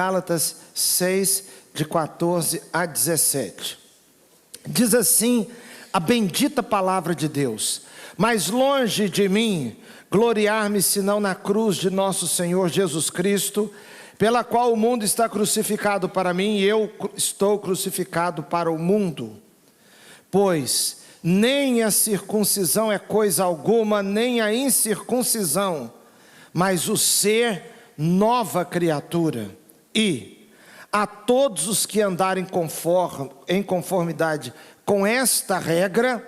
Gálatas 6, de 14 a 17. Diz assim a bendita palavra de Deus: mas longe de mim gloriar-me senão na cruz de nosso Senhor Jesus Cristo, pela qual o mundo está crucificado para mim e eu estou crucificado para o mundo. Pois nem a circuncisão é coisa alguma, nem a incircuncisão, mas o ser nova criatura. E a todos os que andarem em conformidade com esta regra,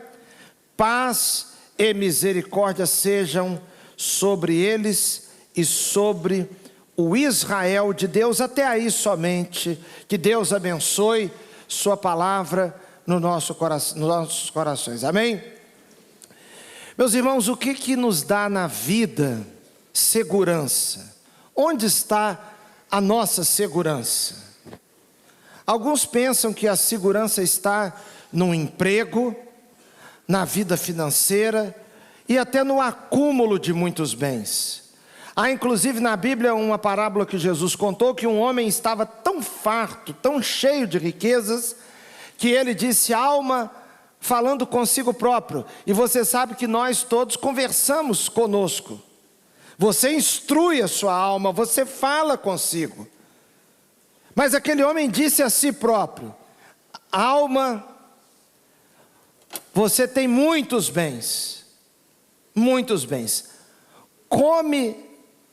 paz e misericórdia sejam sobre eles e sobre o Israel de Deus. Até aí somente. Que Deus abençoe sua palavra nos nossos corações. Amém? Meus irmãos, o que nos dá na vida segurança? Onde está a nossa segurança? Alguns pensam que a segurança está no emprego, na vida financeira e até no acúmulo de muitos bens. Há inclusive na Bíblia uma parábola que Jesus contou, que um homem estava tão farto, tão cheio de riquezas, que ele disse: alma, falando consigo próprio. E você sabe que nós todos conversamos conosco. Você instrui a sua alma, você fala consigo. Mas aquele homem disse a si próprio: alma, você tem muitos bens, come,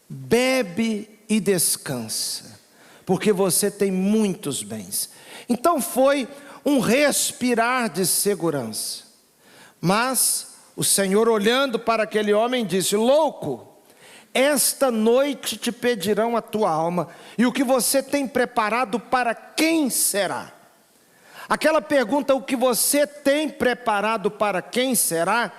bebe e descansa, porque você tem muitos bens. Então foi um respirar de segurança. Mas o Senhor, olhando para aquele homem, disse: louco, esta noite te pedirão a tua alma, e o que você tem preparado para quem será? Aquela pergunta, o que você tem preparado para quem será,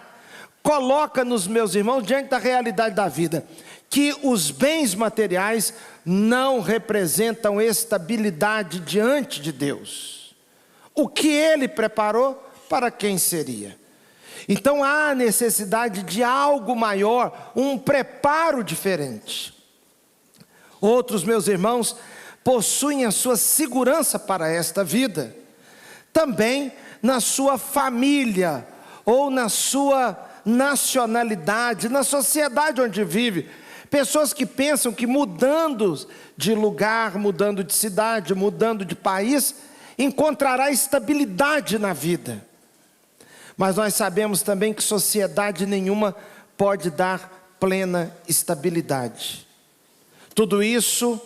coloca-nos, meus irmãos, diante da realidade da vida, que os bens materiais não representam estabilidade diante de Deus. O que Ele preparou, para quem seria? Então há necessidade de algo maior, um preparo diferente. Outros, meus irmãos, possuem a sua segurança para esta vida, também na sua família, ou na sua nacionalidade, na sociedade onde vive. Pessoas que pensam que mudando de lugar, mudando de cidade, mudando de país, encontrará estabilidade na vida. Mas nós sabemos também que sociedade nenhuma pode dar plena estabilidade. Tudo isso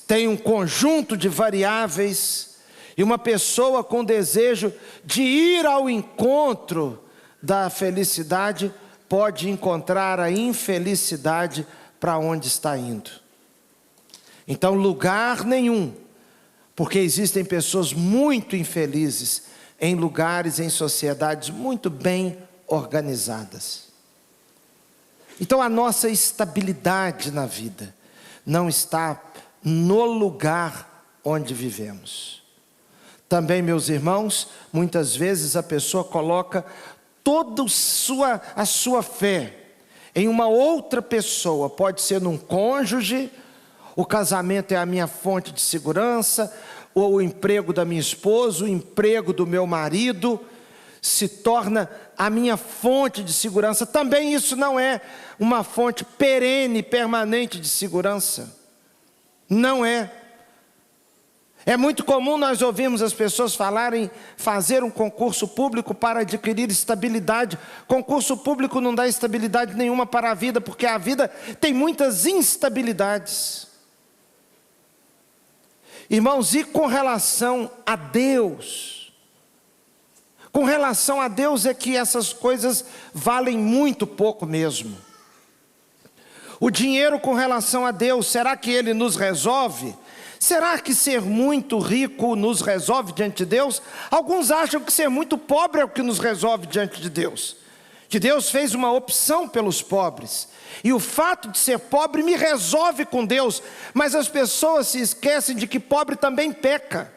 tem um conjunto de variáveis, e uma pessoa com desejo de ir ao encontro da felicidade pode encontrar a infelicidade para onde está indo. Então, lugar nenhum, porque existem pessoas muito infelizes em lugares, em sociedades muito bem organizadas. Então a nossa estabilidade na vida não está no lugar onde vivemos. Também, meus irmãos, muitas vezes a pessoa coloca toda a sua fé em uma outra pessoa. Pode ser num cônjuge, o casamento é a minha fonte de segurança, ou o emprego da minha esposa, o emprego do meu marido, se torna a minha fonte de segurança. Também isso não é uma fonte perene, permanente de segurança. Não é. É muito comum nós ouvirmos as pessoas falarem fazer um concurso público para adquirir estabilidade. Concurso público não dá estabilidade nenhuma para a vida, porque a vida tem muitas instabilidades. Irmãos, e com relação a Deus? Com relação a Deus é que essas coisas valem muito pouco mesmo. O dinheiro com relação a Deus, será que ele nos resolve? Será que ser muito rico nos resolve diante de Deus? Alguns acham que ser muito pobre é o que nos resolve diante de Deus. Que Deus fez uma opção pelos pobres. E o fato de ser pobre me resolve com Deus. Mas as pessoas se esquecem de que pobre também peca.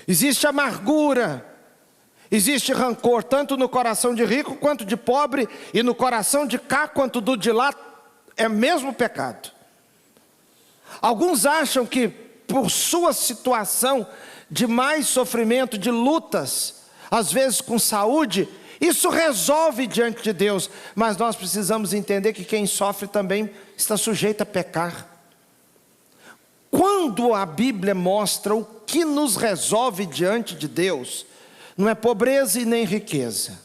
Existe amargura, existe rancor, tanto no coração de rico quanto de pobre, e no coração de cá quanto do de lá, é mesmo pecado. Alguns acham que por sua situação de mais sofrimento, de lutas, às vezes com saúde, isso resolve diante de Deus. Mas nós precisamos entender que quem sofre também está sujeito a pecar. Quando a Bíblia mostra o que nos resolve diante de Deus, não é pobreza e nem riqueza,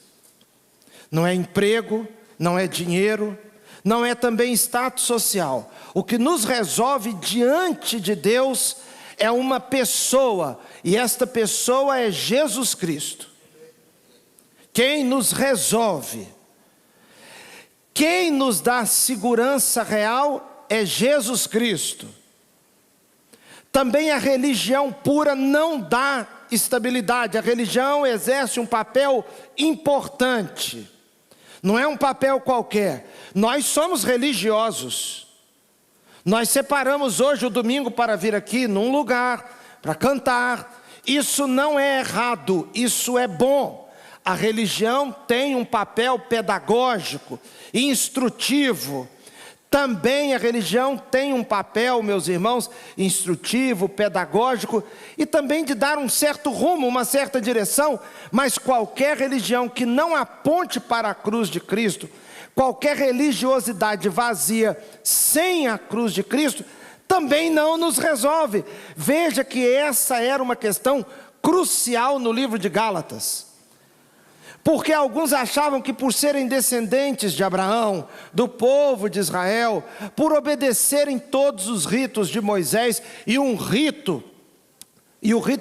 não é emprego, não é dinheiro, não é também status social. O que nos resolve diante de Deus é uma pessoa, e esta pessoa é Jesus Cristo. Quem nos resolve, quem nos dá segurança real é Jesus Cristo. Também a religião pura não dá estabilidade. A religião exerce um papel importante. Não é um papel qualquer. Nós somos religiosos. Nós separamos hoje o domingo para vir aqui num lugar, para cantar. Isso não é errado, isso é bom. A religião tem um papel pedagógico, instrutivo. Também a religião tem um papel, meus irmãos, instrutivo, pedagógico, e também de dar um certo rumo, uma certa direção. Mas qualquer religião que não aponte para a cruz de Cristo, qualquer religiosidade vazia sem a cruz de Cristo, também não nos resolve. Veja que essa era uma questão crucial no livro de Gálatas. Porque alguns achavam que por serem descendentes de Abraão, do povo de Israel, por obedecerem todos os ritos de Moisés, e o rito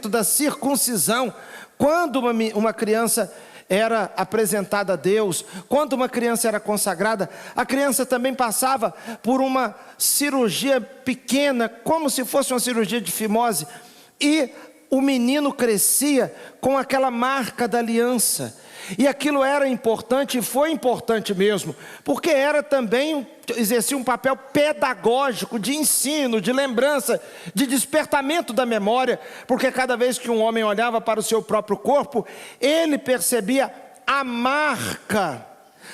da circuncisão, quando uma criança era apresentada a Deus, quando uma criança era consagrada, a criança também passava por uma cirurgia pequena, como se fosse uma cirurgia de fimose, e o menino crescia com aquela marca da aliança. E aquilo era importante, e foi importante mesmo, porque era também, exercia um papel pedagógico, de ensino, de lembrança, de despertamento da memória, porque cada vez que um homem olhava para o seu próprio corpo, ele percebia a marca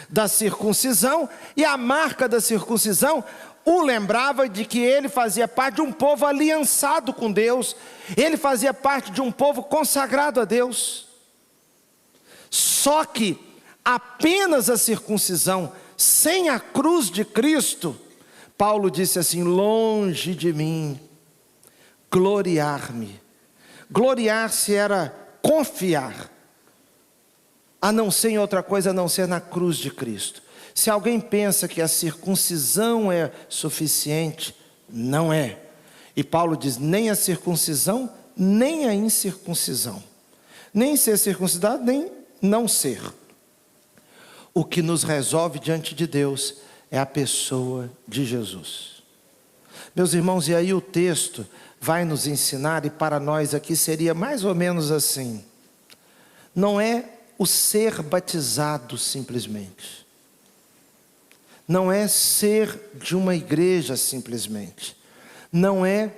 da circuncisão, e a marca da circuncisão o lembrava de que ele fazia parte de um povo aliançado com Deus, ele fazia parte de um povo consagrado a Deus. Só que apenas a circuncisão, sem a cruz de Cristo, Paulo disse assim: longe de mim gloriar-me. Gloriar-se era confiar, a não ser em outra coisa, a não ser na cruz de Cristo. Se alguém pensa que a circuncisão é suficiente, não é. E Paulo diz: nem a circuncisão, nem a incircuncisão, nem ser circuncidado, nem não ser. O que nos resolve diante de Deus é a pessoa de Jesus. Meus irmãos, e aí o texto vai nos ensinar, e para nós aqui seria mais ou menos assim: não é o ser batizado simplesmente, não é ser de uma igreja simplesmente, não é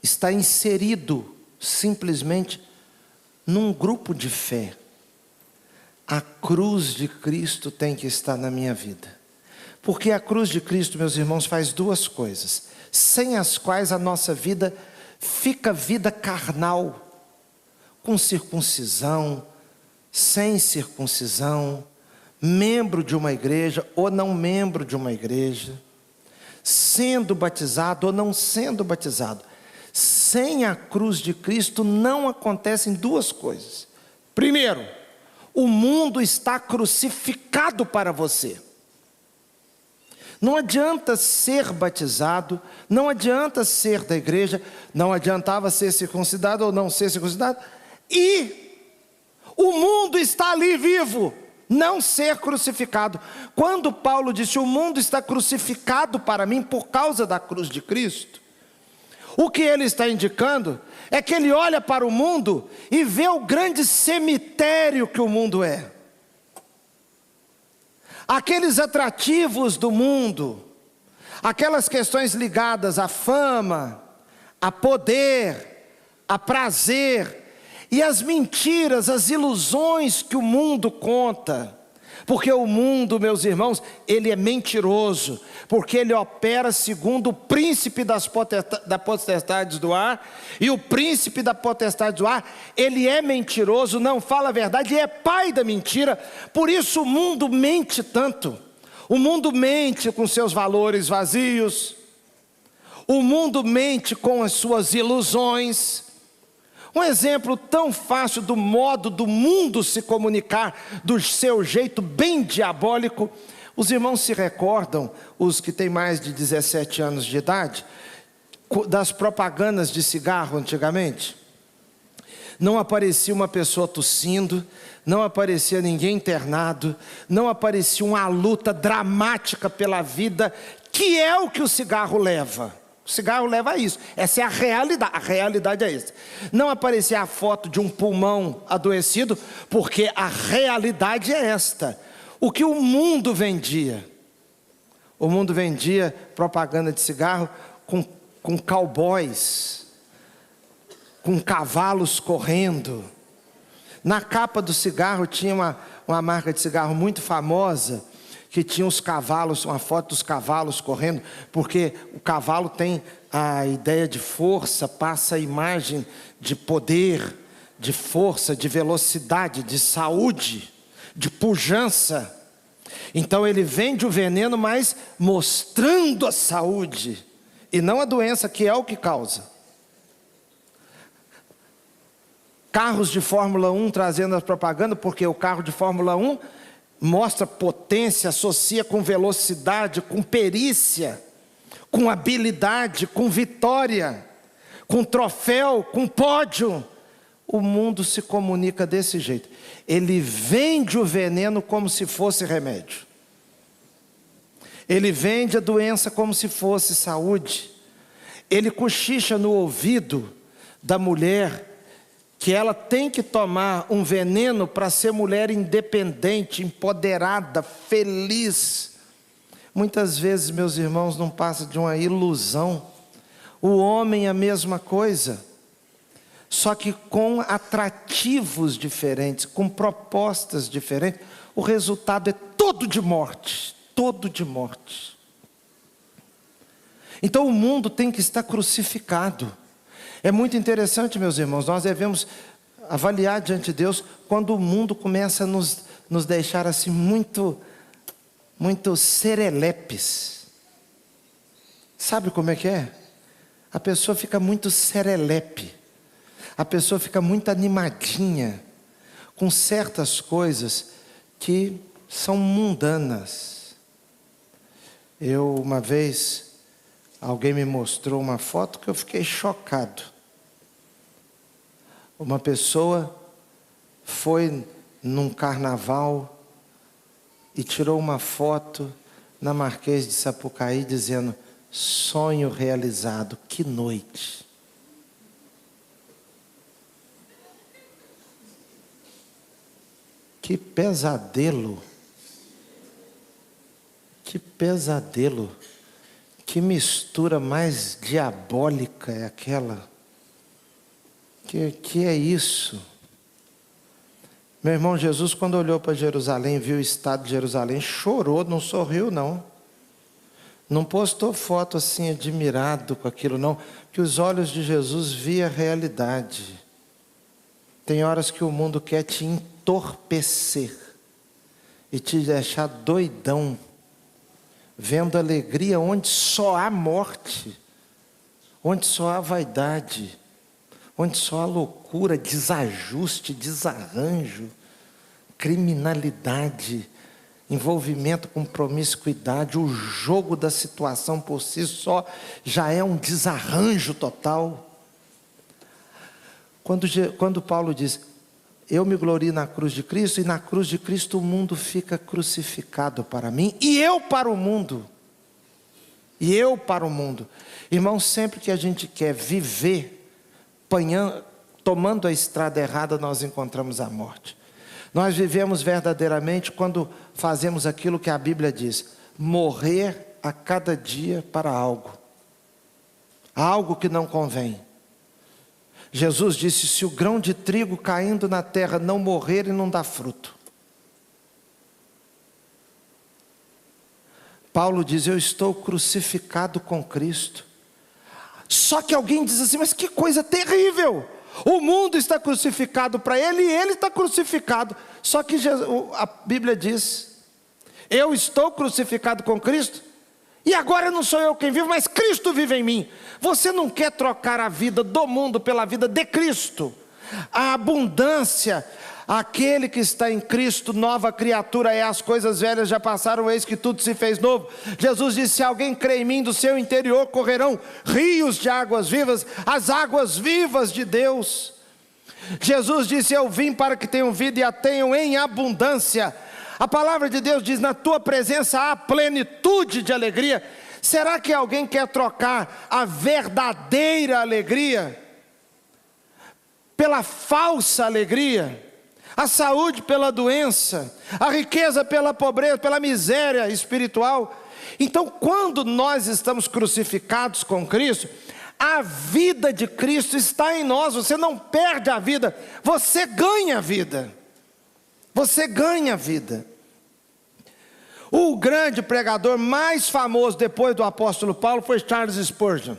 estar inserido simplesmente num grupo de fé. A cruz de Cristo tem que estar na minha vida, porque a cruz de Cristo, meus irmãos, faz duas coisas, sem as quais a nossa vida fica vida carnal, com circuncisão, sem circuncisão, membro de uma igreja ou não membro de uma igreja, sendo batizado ou não sendo batizado. Sem a cruz de Cristo não acontecem duas coisas. Primeiro, o mundo está crucificado para você. Não adianta ser batizado, não adianta ser da igreja, não adiantava ser circuncidado ou não ser circuncidado, e o mundo está ali vivo, não ser crucificado. Quando Paulo disse: o mundo está crucificado para mim por causa da cruz de Cristo, o que ele está indicando é que ele olha para o mundo e vê o grande cemitério que o mundo é. Aqueles atrativos do mundo, aquelas questões ligadas à fama, a poder, a prazer, e as mentiras, as ilusões que o mundo conta, Porque o mundo, meus irmãos, ele é mentiroso, porque ele opera segundo o príncipe da potestade do ar, e o príncipe da potestade do ar, ele é mentiroso, não fala a verdade e é pai da mentira. Por isso o mundo mente tanto. O mundo mente com seus valores vazios, o mundo mente com as suas ilusões. Um exemplo tão fácil do modo do mundo se comunicar, do seu jeito bem diabólico. Os irmãos se recordam, os que têm mais de 17 anos de idade, das propagandas de cigarro antigamente? Não aparecia uma pessoa tossindo, não aparecia ninguém internado, não aparecia uma luta dramática pela vida, que é o que o cigarro leva. O cigarro leva a isso, essa é a realidade é essa. Não aparecia a foto de um pulmão adoecido, porque a realidade é esta. O que o mundo vendia? O mundo vendia propaganda de cigarro com cowboys, com cavalos correndo. Na capa do cigarro tinha uma marca de cigarro muito famosa, que tinha os cavalos, uma foto dos cavalos correndo, porque o cavalo tem a ideia de força, passa a imagem de poder, de força, de velocidade, de saúde, de pujança. Então ele vende o veneno, mas mostrando a saúde, e não a doença, que é o que causa. Carros de Fórmula 1 trazendo a propaganda, porque o carro de Fórmula 1 mostra potência, associa com velocidade, com perícia, com habilidade, com vitória, com troféu, com pódio. O mundo se comunica desse jeito. Ele vende o veneno como se fosse remédio. Ele vende a doença como se fosse saúde. Ele cochicha no ouvido da mulher que ela tem que tomar um veneno para ser mulher independente, empoderada, feliz. Muitas vezes, meus irmãos, não passa de uma ilusão. O homem é a mesma coisa, só que com atrativos diferentes, com propostas diferentes. O resultado é todo de morte, todo de morte. Então o mundo tem que estar crucificado. É muito interessante, meus irmãos, nós devemos avaliar diante de Deus quando o mundo começa a nos deixar assim muito serelepes. Sabe como é que é? A pessoa fica muito serelepe, a pessoa fica muito animadinha com certas coisas que são mundanas. Uma vez, alguém me mostrou uma foto que eu fiquei chocado. Uma pessoa foi num carnaval e tirou uma foto na Marquês de Sapucaí dizendo: sonho realizado, que noite. Que pesadelo. Que pesadelo. Que mistura mais diabólica é aquela? Que é isso? Meu irmão, Jesus, quando olhou para Jerusalém, viu o estado de Jerusalém, chorou, não sorriu não. Não postou foto assim admirado com aquilo não, que os olhos de Jesus viam a realidade. Tem horas que o mundo quer te entorpecer e te deixar doidão, vendo alegria onde só há morte, onde só há vaidade, onde só há loucura, desajuste, desarranjo, criminalidade, envolvimento com promiscuidade. O jogo da situação por si só já é um desarranjo total. Quando Paulo diz: eu me glorio na cruz de Cristo, e na cruz de Cristo o mundo fica crucificado para mim, e eu para o mundo. E eu para o mundo. Irmão, sempre que a gente quer viver tomando a estrada errada, nós encontramos a morte. Nós vivemos verdadeiramente quando fazemos aquilo que a Bíblia diz: morrer a cada dia para algo que não convém. Jesus disse: se o grão de trigo caindo na terra não morrer, ele não dá fruto. Paulo diz: eu estou crucificado com Cristo. Só que alguém diz assim: mas que coisa terrível! O mundo está crucificado para ele e ele está crucificado. Só que a Bíblia diz: eu estou crucificado com Cristo, e agora não sou eu quem vive, mas Cristo vive em mim. Você não quer trocar a vida do mundo pela vida de Cristo? A abundância, aquele que está em Cristo, nova criatura é, as coisas velhas já passaram, eis que tudo se fez novo. Jesus disse: se alguém crê em mim, do seu interior correrão rios de águas vivas, as águas vivas de Deus. Jesus disse: eu vim para que tenham vida e a tenham em abundância. A palavra de Deus diz: na tua presença há plenitude de alegria. Será que alguém quer trocar a verdadeira alegria pela falsa alegria? A saúde pela doença, a riqueza pela pobreza, pela miséria espiritual? Então, quando nós estamos crucificados com Cristo, a vida de Cristo está em nós. Você não perde a vida, você ganha a vida. Você ganha a vida. O grande pregador mais famoso depois do apóstolo Paulo foi Charles Spurgeon.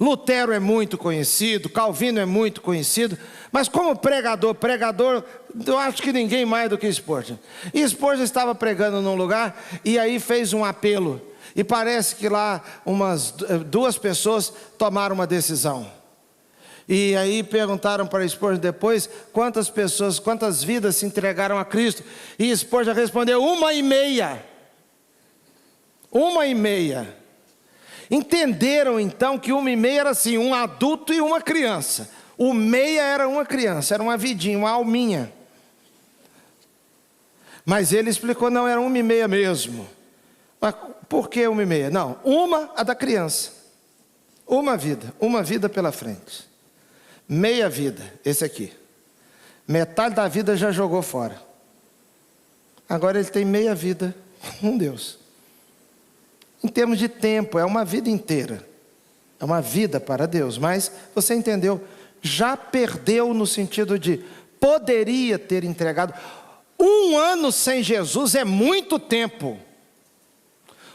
Lutero é muito conhecido, Calvino é muito conhecido, mas como pregador, eu acho que ninguém mais do que Spurgeon. E Spurgeon estava pregando num lugar e aí fez um apelo. E parece que lá umas 2 pessoas tomaram uma decisão. E aí perguntaram para Spurgeon depois quantas vidas se entregaram a Cristo. E Spurgeon respondeu: 1,5. 1,5. Entenderam então que 1,5 era assim, um adulto e uma criança. O meia era uma criança, era uma vidinha, uma alminha. Mas ele explicou: não, era 1,5 mesmo. Mas por que 1,5? Não, a da criança. Uma vida pela frente. Meia vida, esse aqui. Metade da vida já jogou fora. Agora ele tem meia vida com Deus. Em termos de tempo, é uma vida inteira. É uma vida para Deus. Mas você entendeu? Já perdeu no sentido de poderia ter entregado. 1 ano sem Jesus é muito tempo.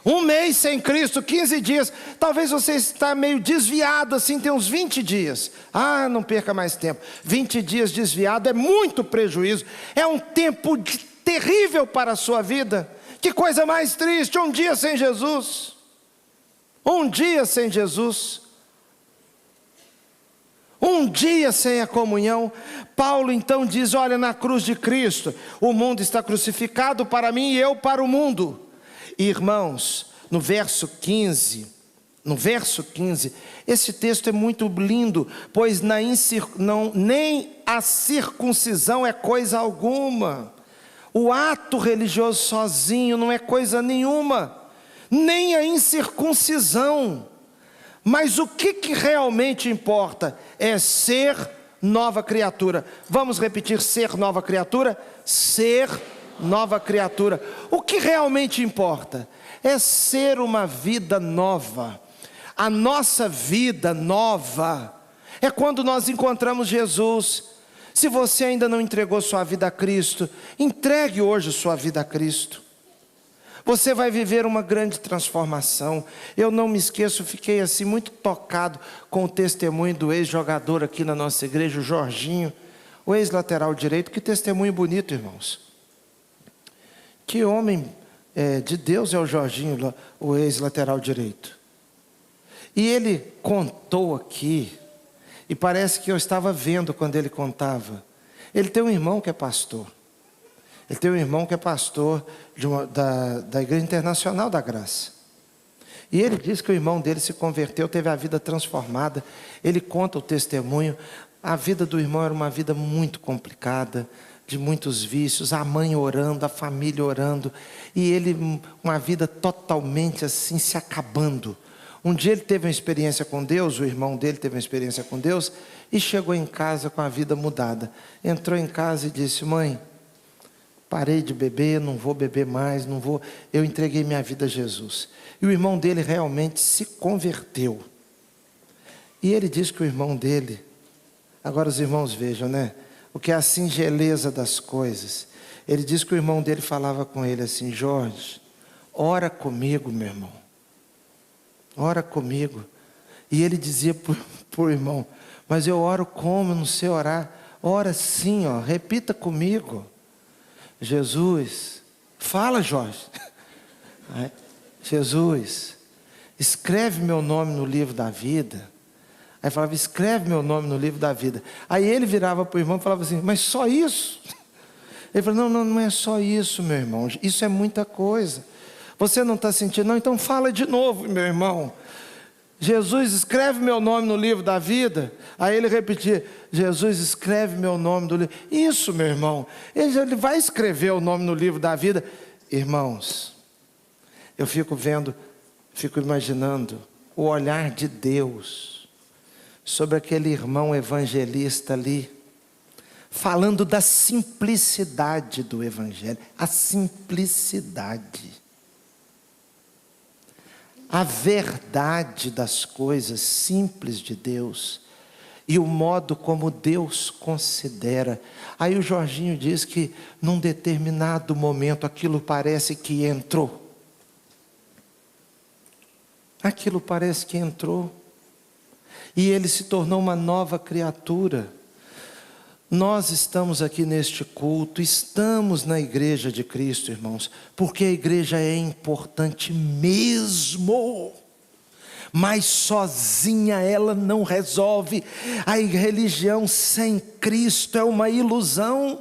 1 mês sem Cristo, 15 dias. Talvez você está meio desviado assim, tem uns 20 dias. Ah, não perca mais tempo. 20 dias desviado é muito prejuízo. É um tempo terrível para a sua vida. Que coisa mais triste, 1 dia sem Jesus. 1 dia sem Jesus. 1 dia sem a comunhão. Paulo então diz: olha, na cruz de Cristo, o mundo está crucificado para mim e eu para o mundo. Irmãos, no verso 15, esse texto é muito lindo, pois nem a circuncisão é coisa alguma. O ato religioso sozinho não é coisa nenhuma, nem a incircuncisão. Mas o que realmente importa é ser nova criatura. Vamos repetir: ser nova criatura? Ser nova criatura. O que realmente importa é ser uma vida nova. A nossa vida nova é quando nós encontramos Jesus. Se você ainda não entregou sua vida a Cristo, entregue hoje sua vida a Cristo. Você vai viver uma grande transformação. Eu não me esqueço, fiquei assim muito tocado com o testemunho do ex-jogador aqui na nossa igreja, o Jorginho, o ex-lateral direito. Que testemunho bonito, irmãos. Que homem de Deus é o Jorginho, o ex-lateral direito. E ele contou aqui, e parece que eu estava vendo quando ele contava. Ele tem um irmão que é pastor. Ele tem um irmão que é pastor da Igreja Internacional da Graça. E ele diz que o irmão dele se converteu, teve a vida transformada. Ele conta o testemunho. A vida do irmão era uma vida muito complicada, de muitos vícios, a mãe orando, a família orando, e ele, uma vida totalmente assim, se acabando. Um dia ele teve uma experiência com Deus, o irmão dele teve uma experiência com Deus, e chegou em casa com a vida mudada. Entrou em casa e disse: mãe, parei de beber, não vou beber mais, eu entreguei minha vida a Jesus. E o irmão dele realmente se converteu. E ele disse que o irmão dele, agora os irmãos vejam, né? O que é a singeleza das coisas. Ele disse que o irmão dele falava com ele assim: Jorge, ora comigo, meu irmão. Ora comigo. E ele dizia para o irmão: mas eu oro como? Eu não sei orar. Ora sim, ó, repita comigo. Jesus, fala, Jorge. Jesus, escreve meu nome no livro da vida. Aí falava: escreve meu nome no livro da vida. Aí ele virava para o irmão e falava assim: mas só isso? Ele falou: não é só isso, meu irmão. Isso é muita coisa. Você não está sentindo? Não, então fala de novo, meu irmão. Jesus, escreve meu nome no livro da vida. Aí ele repetia: Jesus, escreve meu nome no livro. Isso, meu irmão. Ele vai escrever o nome no livro da vida. Irmãos, eu fico imaginando o olhar de Deus sobre aquele irmão evangelista ali, falando da simplicidade do evangelho. A simplicidade, a verdade das coisas simples de Deus e o modo como Deus considera. Aí o Jorginho diz que num determinado momento aquilo parece que entrou. Aquilo parece que entrou. E ele se tornou uma nova criatura. Nós estamos aqui neste culto, estamos na igreja de Cristo, irmãos, porque a igreja é importante mesmo, mas sozinha ela não resolve. A religião sem Cristo é uma ilusão.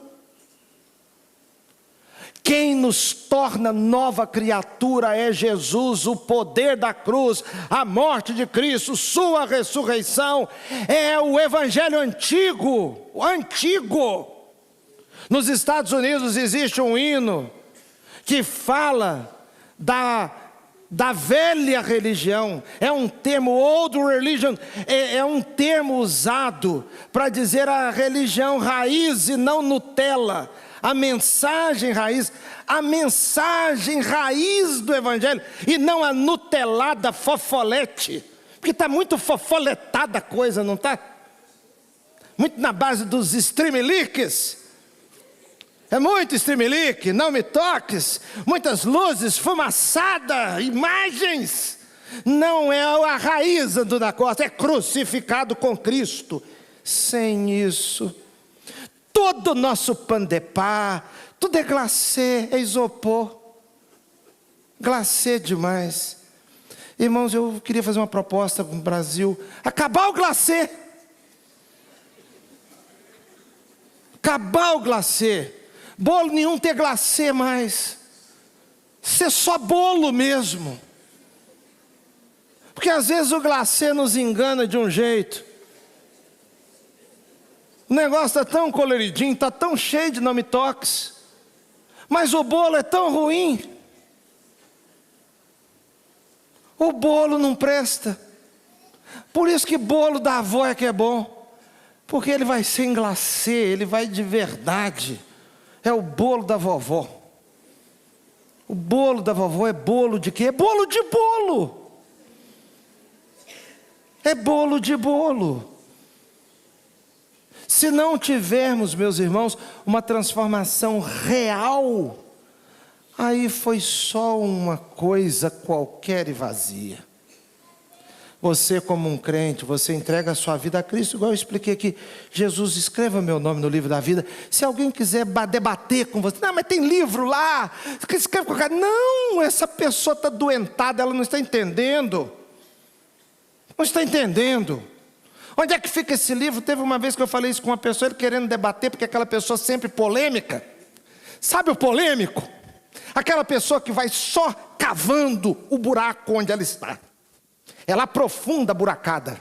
Quem nos torna nova criatura é Jesus, o poder da cruz, a morte de Cristo, sua ressurreição. É o evangelho antigo. Nos Estados Unidos existe um hino que fala da velha religião. É um termo, old religion, é um termo usado para dizer a religião raiz e não Nutella. A mensagem raiz do evangelho, e não a nutelada fofolete, porque está muito fofoletada a coisa, não está? Muito na base dos streamlinks. É muito streamlink, não me toques, muitas luzes, fumaçada, imagens. Não é a raiz do negócio, é crucificado com Cristo. Sem isso, todo o nosso pandepá, tudo é glacê, é isopor. Glacê demais. Irmãos, eu queria fazer uma proposta para o Brasil: acabar o glacê. Acabar o glacê. Bolo nenhum ter glacê mais. Ser só bolo mesmo. Porque às vezes o glacê nos engana de um jeito. O negócio está tão coloridinho, está tão cheio de não me toques, mas o bolo é tão ruim. O bolo não presta. Por isso que bolo da avó é que é bom, porque ele vai sem glacê, ele vai de verdade. É o bolo da vovó. O bolo da vovó é bolo de quê? É bolo de bolo. É bolo de bolo. Se não tivermos, meus irmãos, uma transformação real, aí foi só uma coisa qualquer e vazia. Você, como um crente, você entrega a sua vida a Cristo, igual eu expliquei aqui. Jesus, escreva meu nome no livro da vida. Se alguém quiser debater com você: não, mas tem livro lá, escreve com o cara. Não, essa pessoa está doentada, ela não está entendendo. Não está entendendo. Onde é que fica esse livro? Teve uma vez que eu falei isso com uma pessoa, ele querendo debater, porque aquela pessoa sempre polêmica. Sabe o polêmico? Aquela pessoa que vai só cavando o buraco onde ela está. Ela aprofunda a buracada.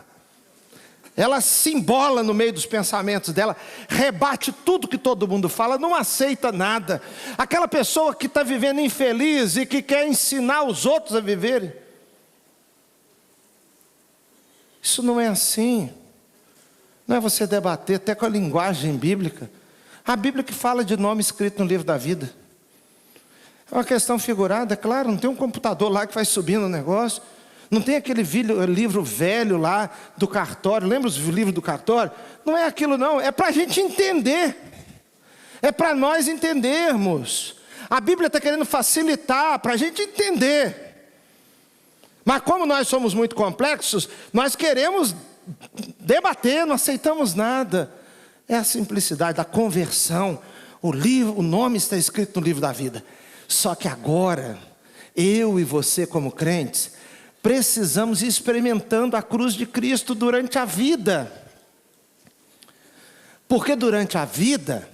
Ela se embola no meio dos pensamentos dela, rebate tudo que todo mundo fala, não aceita nada. Aquela pessoa que está vivendo infeliz e que quer ensinar os outros a viverem. Isso não é assim. Não é você debater até com a linguagem bíblica. A Bíblia que fala de nome escrito no livro da vida. É uma questão figurada, é claro, não tem um computador lá que vai subindo o negócio. Não tem aquele livro velho lá do cartório. Lembra os livros do cartório? Não é aquilo não, é para a gente entender. É para nós entendermos. A Bíblia está querendo facilitar para a gente entender. Mas como nós somos muito complexos, nós queremos debater, não aceitamos nada. É a simplicidade da conversão. O nome está escrito no livro da vida. Só que agora, eu e você como crentes, precisamos ir experimentando a cruz de Cristo durante a vida. Porque durante a vida,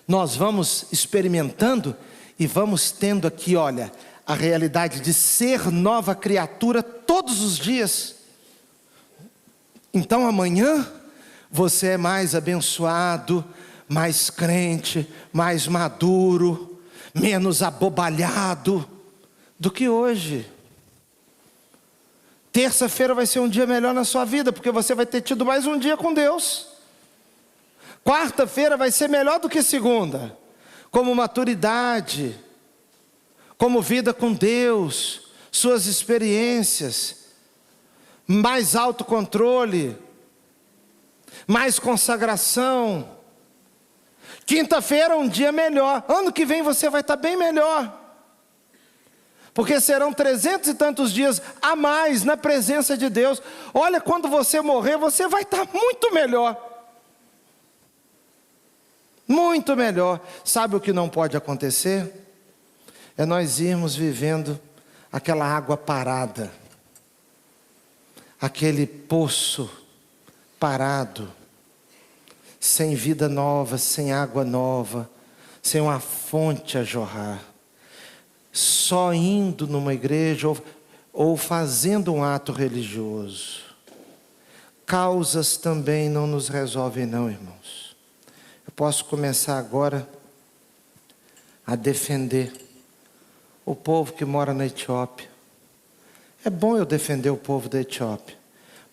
nós vamos experimentando e vamos tendo aqui, olha, a realidade de ser nova criatura todos os dias. Então amanhã, você é mais abençoado, mais crente, mais maduro, menos abobalhado do que hoje. Terça-feira vai ser um dia melhor na sua vida, porque você vai ter tido mais um dia com Deus. Quarta-feira vai ser melhor do que segunda, como maturidade, como vida com Deus, suas experiências, mais autocontrole, mais consagração. Quinta-feira um dia melhor, ano que vem você vai estar bem melhor, porque serão 300 e tantos dias a mais na presença de Deus. Olha, quando você morrer, você vai estar muito melhor. Muito melhor. Sabe o que não pode acontecer? É nós irmos vivendo aquela água parada, aquele poço parado, sem vida nova, sem água nova, sem uma fonte a jorrar, só indo numa igreja ou fazendo um ato religioso. Causas também não nos resolvem não, irmãos. Eu posso começar agora a defender o povo que mora na Etiópia. É bom eu defender o povo da Etiópia,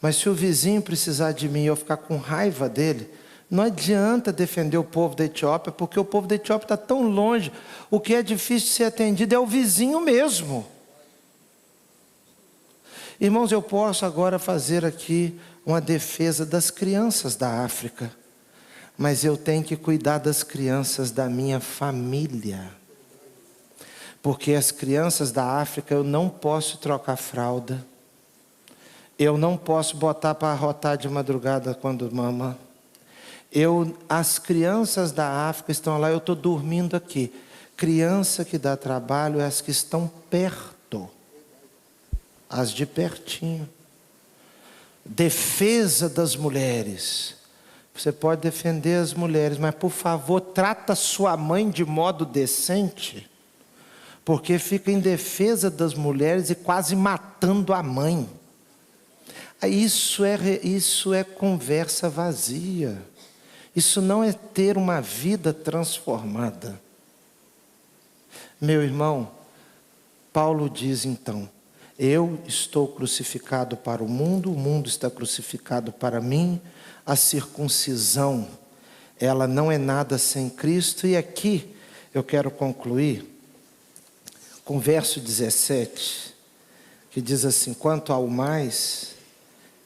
mas se o vizinho precisar de mim e eu ficar com raiva dele, não adianta defender o povo da Etiópia, porque o povo da Etiópia está tão longe. O que é difícil de ser atendido é o vizinho mesmo. Irmãos, eu posso agora fazer aqui uma defesa das crianças da África, mas eu tenho que cuidar das crianças da minha família, porque as crianças da África eu não posso trocar fralda, eu não posso botar para arrotar de madrugada quando mama. As crianças da África estão lá, eu estou dormindo aqui. Criança que dá trabalho é as que estão perto, as de pertinho. Defesa das mulheres. Você pode defender as mulheres, mas por favor, trata sua mãe de modo decente, porque fica em defesa das mulheres e quase matando a mãe. Isso é conversa vazia. Isso não é ter uma vida transformada. Meu irmão, Paulo diz então: eu estou crucificado para o mundo está crucificado para mim. A circuncisão, ela não é nada sem Cristo. E aqui eu quero concluir com o verso 17, que diz assim: quanto ao mais,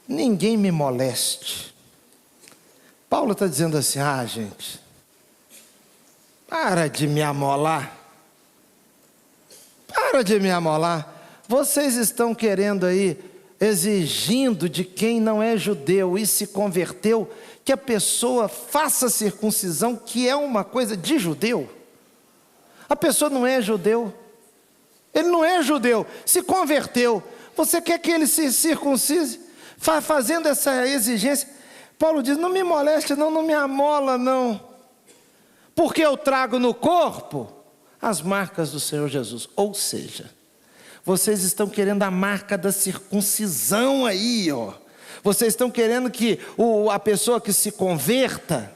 ninguém me moleste. Paulo está dizendo assim: gente, para de me amolar. Para de me amolar. Vocês estão querendo aí, exigindo de quem não é judeu e se converteu, que a pessoa faça circuncisão, que é uma coisa de judeu. A pessoa não é judeu. Ele não é judeu, se converteu. Você quer que ele se circuncise? Fazendo essa exigência. Paulo diz: não me moleste não, não me amola não, porque eu trago no corpo as marcas do Senhor Jesus. Ou seja, vocês estão querendo a marca da circuncisão aí, ó. Vocês estão querendo que a pessoa que se converta,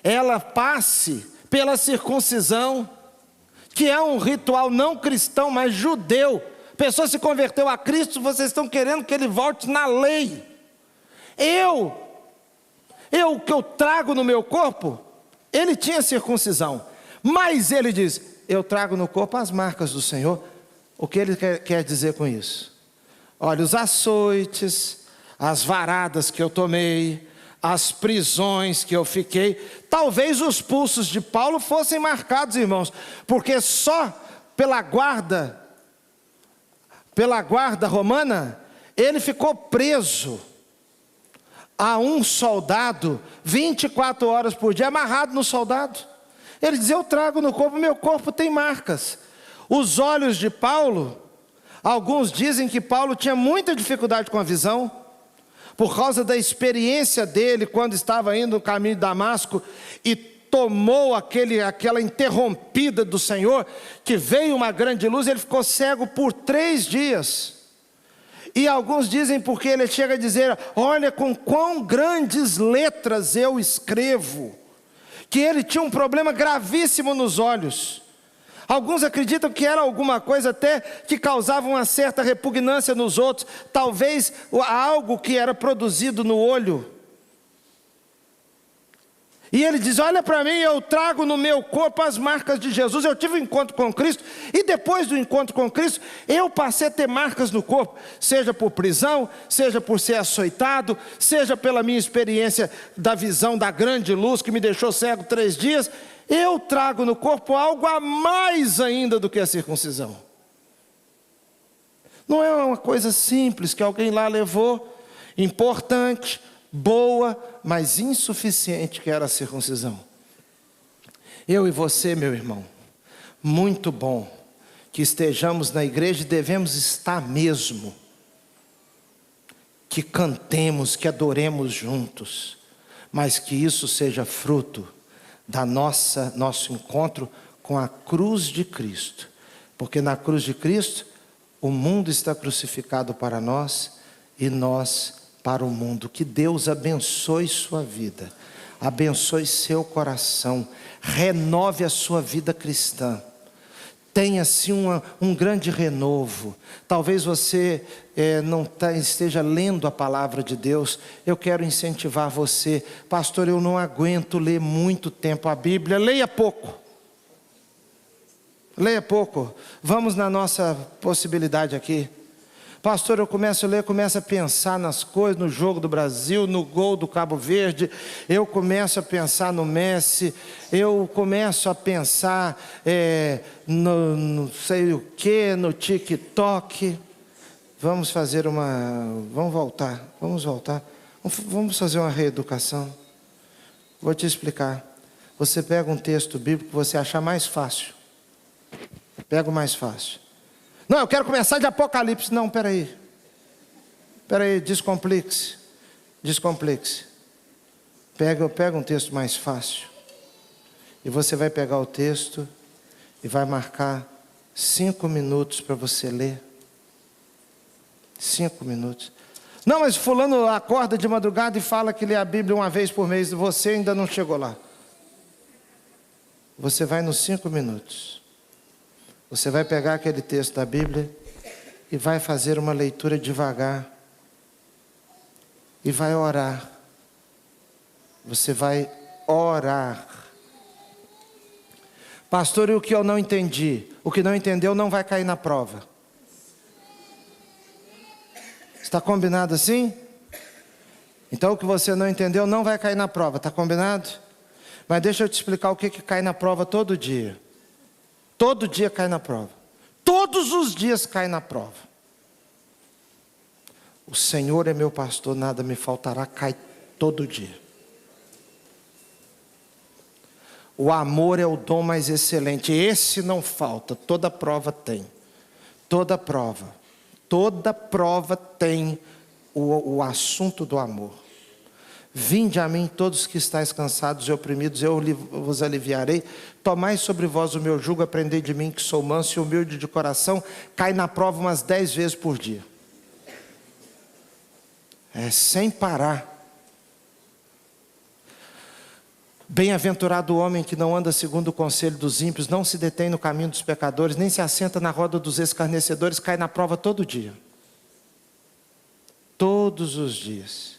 ela passe pela circuncisão, que é um ritual não cristão, mas judeu. A pessoa se converteu a Cristo, vocês estão querendo que ele volte na lei. O que eu trago no meu corpo, ele tinha circuncisão, mas ele diz: eu trago no corpo as marcas do Senhor. O que ele quer dizer com isso? Olha, os açoites, as varadas que eu tomei, as prisões que eu fiquei. Talvez os pulsos de Paulo fossem marcados, irmãos, porque só pela guarda romana, ele ficou preso a um soldado 24 horas por dia, amarrado no soldado. Ele dizia: eu trago no corpo, meu corpo tem marcas. Os olhos de Paulo, alguns dizem que Paulo tinha muita dificuldade com a visão, por causa da experiência dele quando estava indo no caminho de Damasco e tomou aquela interrompida do Senhor, que veio uma grande luz, ele ficou cego por 3 dias. E alguns dizem porque ele chega a dizer: olha com quão grandes letras eu escrevo, que ele tinha um problema gravíssimo nos olhos. Alguns acreditam que era alguma coisa até que causava uma certa repugnância nos outros, talvez algo que era produzido no olho. E ele diz: olha para mim, eu trago no meu corpo as marcas de Jesus. Eu tive um encontro com Cristo, e depois do encontro com Cristo, eu passei a ter marcas no corpo, seja por prisão, seja por ser açoitado, seja pela minha experiência da visão da grande luz que me deixou cego 3 dias. Eu trago no corpo algo a mais ainda do que a circuncisão. Não é uma coisa simples que alguém lá levou, importante, boa, mas insuficiente, que era a circuncisão. Eu e você, meu irmão, muito bom que estejamos na igreja, e devemos estar mesmo, que cantemos, que adoremos juntos, mas que isso seja fruto da nosso encontro com a cruz de Cristo, porque na cruz de Cristo o mundo está crucificado para nós e nós para o mundo. Que Deus abençoe sua vida, abençoe seu coração, renove a sua vida cristã, tenha assim um grande renovo. Talvez você não esteja lendo a palavra de Deus. Eu quero incentivar você: pastor, eu não aguento ler muito tempo a Bíblia. Leia pouco, leia pouco. Vamos na nossa possibilidade aqui. Pastor, eu começo a ler, começo a pensar nas coisas, no jogo do Brasil, no gol do Cabo Verde, eu começo a pensar no Messi, eu começo a pensar no não sei o que, no TikTok. Vamos fazer vamos voltar, vamos fazer uma reeducação. Vou te explicar. Você pega um texto bíblico que você achar mais fácil, pega o mais fácil. Não, eu quero começar de Apocalipse. Não, peraí, descomplique-se. Pega um texto mais fácil, e você vai pegar o texto e vai marcar 5 minutos para você ler. 5 minutos. Não, mas fulano acorda de madrugada e fala que lê a Bíblia uma vez por mês. Você ainda não chegou lá. Você vai nos 5 minutos. Você vai pegar aquele texto da Bíblia e vai fazer uma leitura devagar. E vai orar. Você vai orar. Pastor, e o que eu não entendi? O que não entendeu não vai cair na prova. Está combinado assim? Então o que você não entendeu não vai cair na prova, está combinado? Mas deixa eu te explicar o que cai na prova todo dia. Todo dia cai na prova. Todos os dias cai na prova. O Senhor é meu pastor, nada me faltará, cai todo dia. O amor é o dom mais excelente, esse não falta, toda prova tem. Toda prova tem o assunto do amor. Vinde a mim todos que estáis cansados e oprimidos, eu vos aliviarei. Tomai sobre vós o meu jugo, aprendei de mim que sou manso e humilde de coração. Cai na prova umas 10 vezes por dia. Sem parar. Bem-aventurado o homem que não anda segundo o conselho dos ímpios, não se detém no caminho dos pecadores, nem se assenta na roda dos escarnecedores. Cai na prova todo dia. Todos os dias.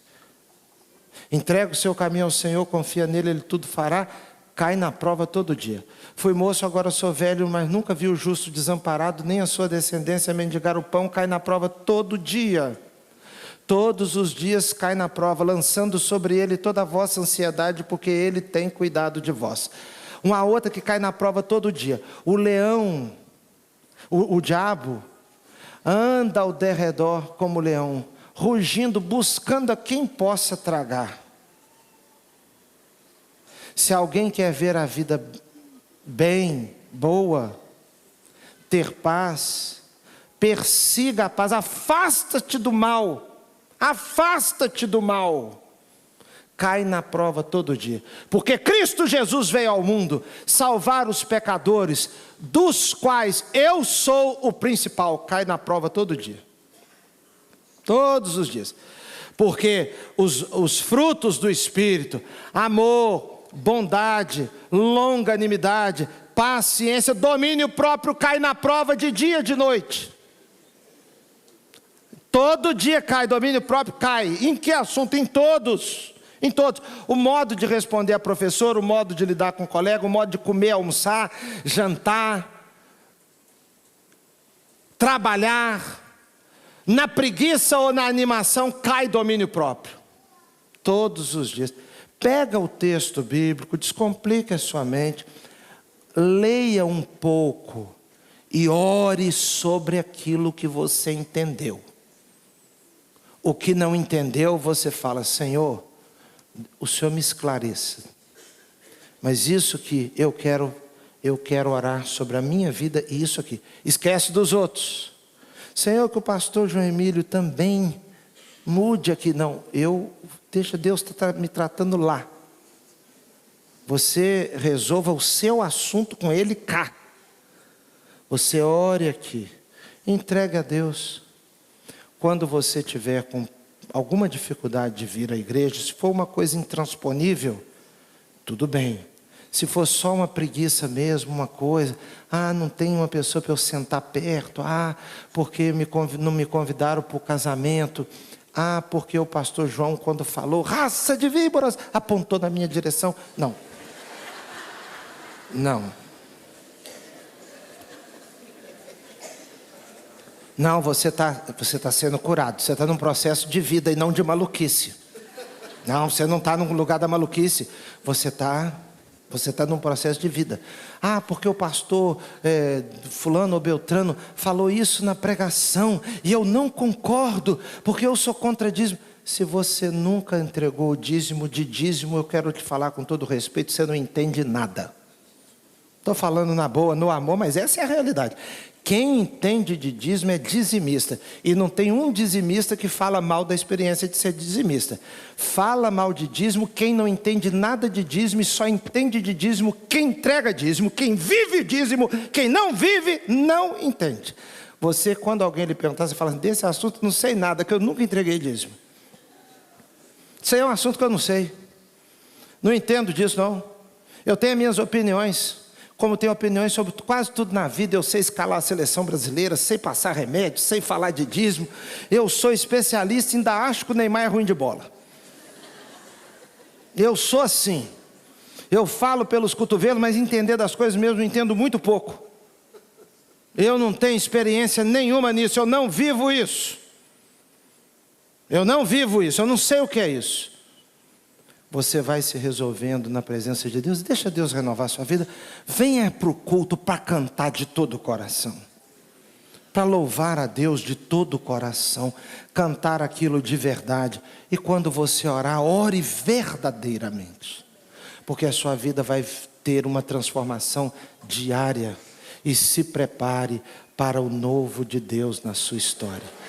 Entrega o seu caminho ao Senhor, confia nele, Ele tudo fará. Cai na prova todo dia. Fui moço, agora sou velho, mas nunca vi o justo desamparado, nem a sua descendência mendigar o pão. Cai na prova todo dia. Todos os dias cai na prova, lançando sobre ele toda a vossa ansiedade, porque ele tem cuidado de vós. Uma outra que cai na prova todo dia. O leão, o diabo, anda ao derredor como leão, rugindo, buscando a quem possa tragar. Se alguém quer ver a vida bem, boa, ter paz, persiga a paz, afasta-te do mal. Afasta-te do mal. Cai na prova todo dia. Porque Cristo Jesus veio ao mundo salvar os pecadores, dos quais eu sou o principal. Cai na prova todo dia. Todos os dias. Porque os frutos do Espírito, amor, bondade, longanimidade, paciência, domínio próprio, cai na prova de dia e de noite. Todo dia cai, domínio próprio cai. Em que assunto? Em todos. Em todos. O modo de responder a professor, o modo de lidar com o colega, o modo de comer, almoçar, jantar, trabalhar. Na preguiça ou na animação cai domínio próprio. Todos os dias. Pega o texto bíblico, descomplica a sua mente, leia um pouco e ore sobre aquilo que você entendeu. O que não entendeu, você fala: Senhor, o Senhor me esclareça. Mas isso que eu quero orar sobre a minha vida e isso aqui. Esquece dos outros. Senhor, que o pastor João Emílio também mude aqui. Não, deixa Deus me tratando lá. Você resolva o seu assunto com ele cá. Você ore aqui. Entregue a Deus. Quando você tiver com alguma dificuldade de vir à igreja, se for uma coisa intransponível, tudo bem. Se for só uma preguiça mesmo, uma coisa, não tem uma pessoa para eu sentar perto, porque não me convidaram para o casamento, porque o pastor João, quando falou, raça de víboras, apontou na minha direção. Não, você tá sendo curado. Você está num processo de vida e não de maluquice. Não, você não está no lugar da maluquice. Você está num processo de vida. Porque o pastor fulano ou beltrano falou isso na pregação e eu não concordo, porque eu sou contra dízimo. Se você nunca entregou o dízimo de dízimo, eu quero te falar com todo respeito, você não entende nada. Estou falando na boa, no amor, mas essa é a realidade. Quem entende de dízimo é dizimista. E não tem um dizimista que fala mal da experiência de ser dizimista. Fala mal de dízimo quem não entende nada de dízimo e só entende de dízimo quem entrega dízimo. Quem vive dízimo, quem não vive, não entende. Você, quando alguém lhe perguntar, você fala: desse assunto não sei nada, que eu nunca entreguei dízimo. Isso aí é um assunto que eu não sei. Não entendo disso, não. Eu tenho minhas opiniões. Como tenho opiniões sobre quase tudo na vida, eu sei escalar a seleção brasileira, sei passar remédio, sei falar de dízimo. Eu sou especialista, ainda acho que o Neymar é ruim de bola. Eu sou assim. Eu falo pelos cotovelos, mas entender das coisas mesmo entendo muito pouco. Eu não tenho experiência nenhuma nisso, eu não vivo isso. Eu não vivo isso, eu não sei o que é isso. Você vai se resolvendo na presença de Deus. Deixa Deus renovar a sua vida. Venha para o culto para cantar de todo o coração. Para louvar a Deus de todo o coração. Cantar aquilo de verdade. E quando você orar, ore verdadeiramente. Porque a sua vida vai ter uma transformação diária. E se prepare para o novo de Deus na sua história.